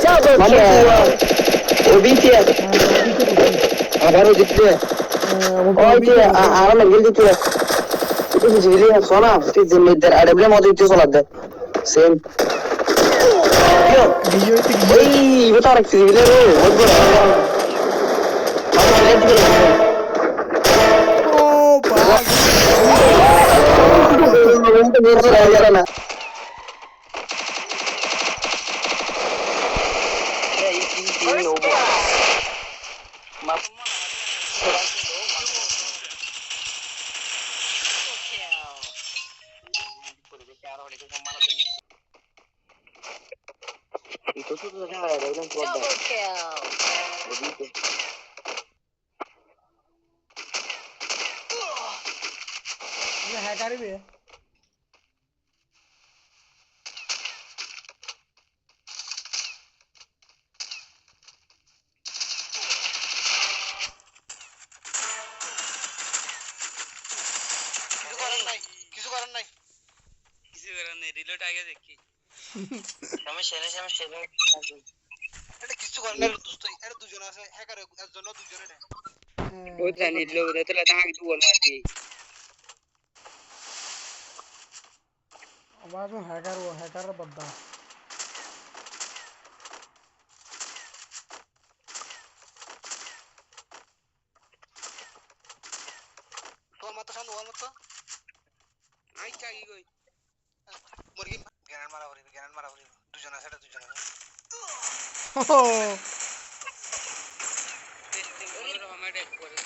Double Mano kill. tua. Obite. ওবিতে করছি Agora dite. Oite ওবিতে করছি ara lagil dite. Itu civili sona. Itu zimmer adable mode itu sola de. Same. Yo. গিয়ে হইতে গিয়ে Oi, itu tarik civili ro. बहुत बड़ा. Mano lent ke lagil. ও বাঘ Itu biasa aja na. Itu tuh ada bilang kuat dah. Double kill. Begitu. হ্যাকারি বে কিছু করার নাই রিলোড আগে দেখি এটা কিছু করার নাই দোস্ত এটা দুজন আছে হ্যাকার একজন দুজনে না ও জানি লোক দেখলে তাকে দুল মারবি আওয়াজ হ্যাকার ও হ্যাকার বদ্দা তোর মত সামনে ওর মত আই চাই কই মুরগি জ্ঞান মারা ভরি দুজন আছে এটা দুজন আছে ও তিন তিন করে হামে ডেক করে